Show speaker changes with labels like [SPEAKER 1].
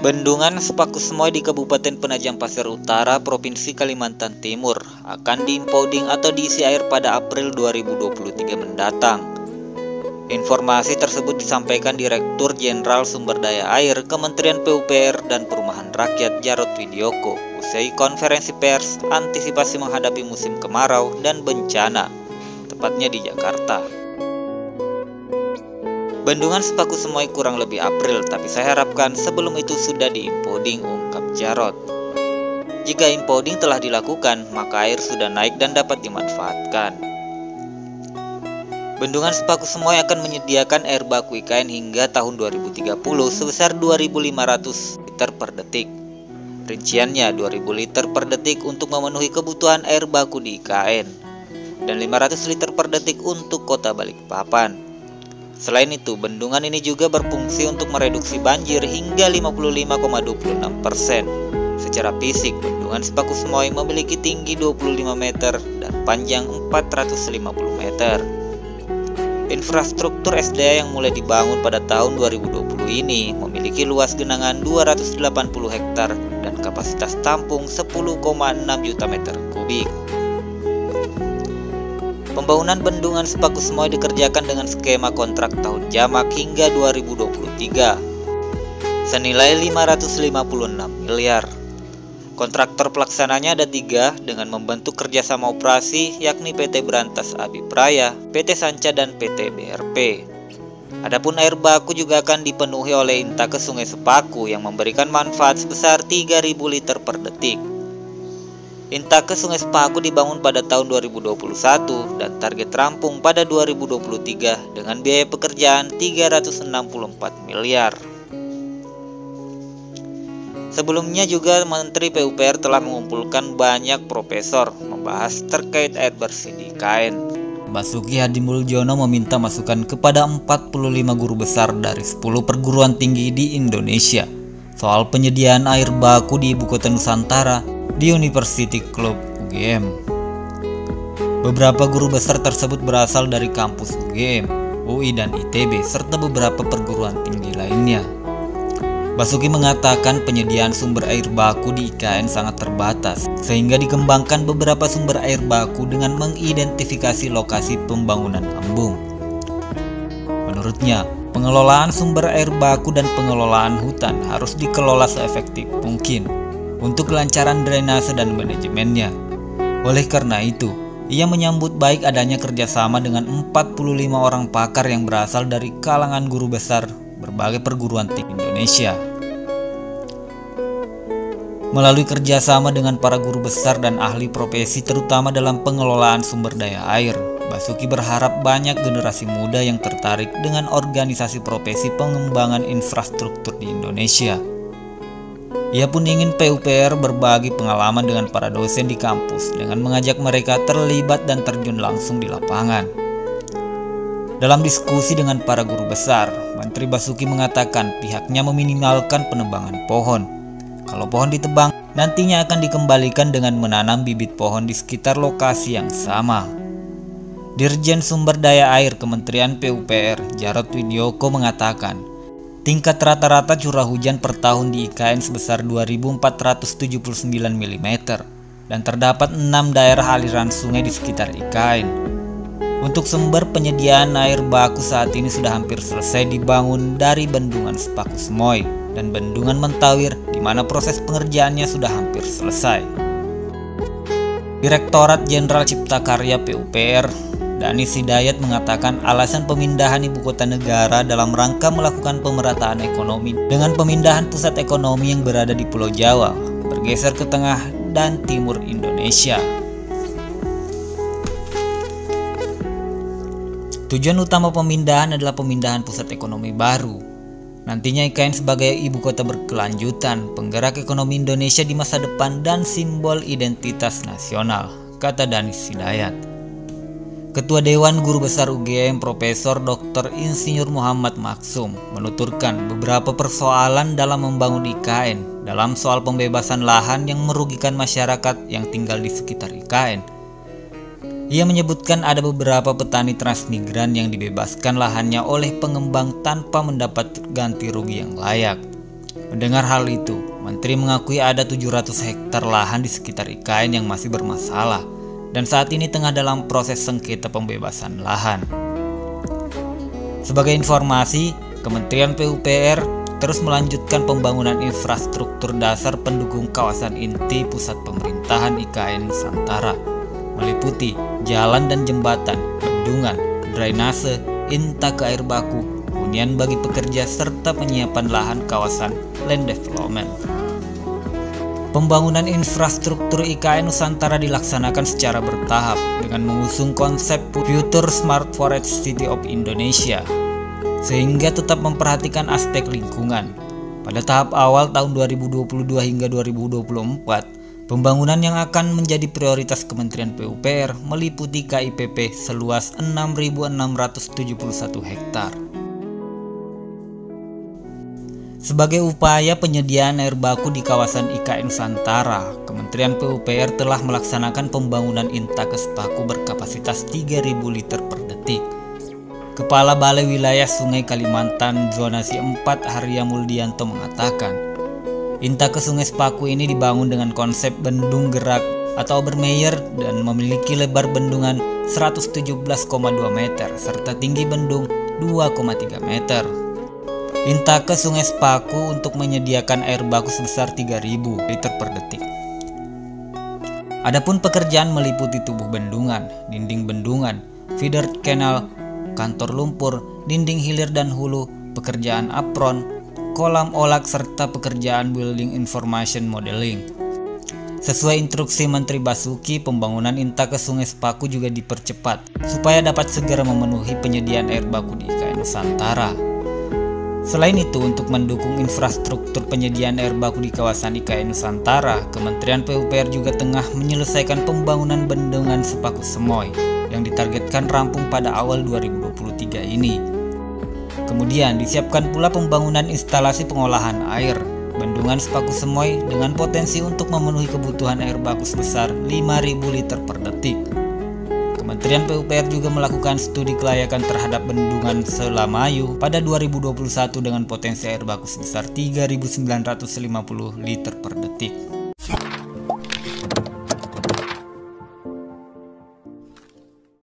[SPEAKER 1] Bendungan Sepaku Semoy di Kabupaten Penajam Pasir Utara, Provinsi Kalimantan Timur akan diimpounding atau diisi air pada April 2023 mendatang. Informasi tersebut disampaikan Direktur Jenderal Sumber Daya Air Kementerian PUPR dan Perumahan Rakyat Jarod Widyoko usai konferensi pers antisipasi menghadapi musim kemarau dan bencana, tepatnya di Jakarta. Bendungan Sepaku Semoy kurang lebih April, tapi saya harapkan sebelum itu sudah diimpounding, ungkap Jarod. Jika impounding telah dilakukan, maka air sudah naik dan dapat dimanfaatkan. Bendungan Sepaku Semoy akan menyediakan air baku IKN hingga tahun 2030 sebesar 2.500 liter per detik. Rinciannya 2.000 liter per detik untuk memenuhi kebutuhan air baku di IKN dan 500 liter per detik untuk kota Balikpapan. Selain itu, bendungan ini juga berfungsi untuk mereduksi banjir hingga 55,26%. Secara fisik, bendungan Sepaku Semoy memiliki tinggi 25 meter dan panjang 450 meter. Infrastruktur SDA yang mulai dibangun pada tahun 2020 ini memiliki luas genangan 280 hektar dan kapasitas tampung 10,6 juta meter kubik. Pembangunan Bendungan Sepaku Semoy dikerjakan dengan skema kontrak tahun jamak hingga 2023 senilai 556 miliar. Kontraktor pelaksananya ada 3 dengan membentuk kerjasama operasi, yakni PT Berantas Abipraya, PT Sanca, dan PT BRP. Adapun air baku juga akan dipenuhi oleh intake Sungai Sepaku yang memberikan manfaat sebesar 3.000 liter per detik. Intake Sungai Sepaku dibangun pada tahun 2021 dan target rampung pada 2023 dengan biaya pekerjaan 364 miliar. Sebelumnya juga Menteri PUPR telah mengumpulkan banyak profesor membahas terkait air bersih di IKN. Basuki Hadimulyono meminta masukan kepada 45 guru besar dari 10 perguruan tinggi di Indonesia soal penyediaan air baku di Ibu Kota Nusantara di University Club UGM. Beberapa guru besar tersebut berasal dari kampus UGM, UI, dan ITB, serta beberapa perguruan tinggi lainnya. Basuki mengatakan penyediaan sumber air baku di IKN sangat terbatas, sehingga dikembangkan beberapa sumber air baku dengan mengidentifikasi lokasi pembangunan embung. Menurutnya, pengelolaan sumber air baku dan pengelolaan hutan harus dikelola seefektif mungkin untuk kelancaran drainase dan manajemennya. Oleh karena itu, ia menyambut baik adanya kerjasama dengan 45 orang pakar yang berasal dari kalangan guru besar berbagai perguruan tinggi Indonesia. Melalui kerjasama dengan para guru besar dan ahli profesi terutama dalam pengelolaan sumber daya air, Basuki berharap banyak generasi muda yang tertarik dengan organisasi profesi pengembangan infrastruktur di Indonesia. Ia pun ingin PUPR berbagi pengalaman dengan para dosen di kampus dengan mengajak mereka terlibat dan terjun langsung di lapangan. Dalam diskusi dengan para guru besar, Menteri Basuki mengatakan pihaknya meminimalkan penebangan pohon. Kalau pohon ditebang, nantinya akan dikembalikan dengan menanam bibit pohon di sekitar lokasi yang sama. Dirjen Sumber Daya Air Kementerian PUPR, Jarod Widyoko, mengatakan tingkat rata-rata curah hujan per tahun di IKN sebesar 2.479 mm dan terdapat 6 daerah aliran sungai di sekitar IKN. Untuk sumber penyediaan air baku saat ini sudah hampir selesai dibangun dari Bendungan Sepaku Semoy dan Bendungan Mentawir, di mana proses pengerjaannya sudah hampir selesai. Direktorat Jenderal Cipta Karya PUPR Danis Hidayat mengatakan alasan pemindahan ibu kota negara dalam rangka melakukan pemerataan ekonomi dengan pemindahan pusat ekonomi yang berada di Pulau Jawa bergeser ke tengah dan timur Indonesia. Tujuan utama pemindahan adalah pemindahan pusat ekonomi baru. Nantinya IKN sebagai ibu kota berkelanjutan, penggerak ekonomi Indonesia di masa depan dan simbol identitas nasional, kata Danis Hidayat. Ketua Dewan Guru Besar UGM Profesor Dr. Insinyur Muhammad Maksum menuturkan beberapa persoalan dalam membangun IKN dalam soal pembebasan lahan yang merugikan masyarakat yang tinggal di sekitar IKN. Ia menyebutkan ada beberapa petani transmigran yang dibebaskan lahannya oleh pengembang tanpa mendapat ganti rugi yang layak. Mendengar hal itu, Menteri mengakui ada 700 hektar lahan di sekitar IKN yang masih bermasalah dan saat ini tengah dalam proses sengketa pembebasan lahan. Sebagai informasi, Kementerian PUPR terus melanjutkan pembangunan infrastruktur dasar pendukung kawasan inti pusat pemerintahan IKN Nusantara, meliputi jalan dan jembatan, bendungan, drainase, intake air baku, hunian bagi pekerja, serta penyiapan lahan kawasan land development. Pembangunan infrastruktur IKN Nusantara dilaksanakan secara bertahap dengan mengusung konsep Future Smart Forest City of Indonesia, sehingga tetap memperhatikan aspek lingkungan. Pada tahap awal tahun 2022 hingga 2024, pembangunan yang akan menjadi prioritas Kementerian PUPR meliputi KIPP seluas 6.671 hektar. Sebagai upaya penyediaan air baku di kawasan IKN Nusantara, Kementerian PUPR telah melaksanakan pembangunan intake sepaku berkapasitas 3.000 liter per detik. Kepala Balai Wilayah Sungai Kalimantan Zonasi 4 Harya Muldianto mengatakan, intake sungai sepaku ini dibangun dengan konsep bendung gerak atau Obermeyer dan memiliki lebar bendungan 117,2 meter serta tinggi bendung 2,3 meter. Intake sungai sepaku untuk menyediakan air baku sebesar 3.000 liter per detik. Adapun pekerjaan meliputi tubuh bendungan, dinding bendungan, feeder canal, kantor lumpur, dinding hilir dan hulu, pekerjaan apron, kolam olak, serta pekerjaan building information modeling. Sesuai instruksi Menteri Basuki, pembangunan intake sungai sepaku juga dipercepat supaya dapat segera memenuhi penyediaan air baku di IKN Nusantara. Selain itu, untuk mendukung infrastruktur penyediaan air baku di kawasan IKN Nusantara, Kementerian PUPR juga tengah menyelesaikan pembangunan bendungan Sepaku Semoy yang ditargetkan rampung pada awal 2023 ini. Kemudian disiapkan pula pembangunan instalasi pengolahan air bendungan Sepaku Semoy dengan potensi untuk memenuhi kebutuhan air baku sebesar 5.000 liter per detik. Kementerian PUPR juga melakukan studi kelayakan terhadap bendungan Selamayu pada 2021 dengan potensi air baku sebesar 3.950 liter per detik.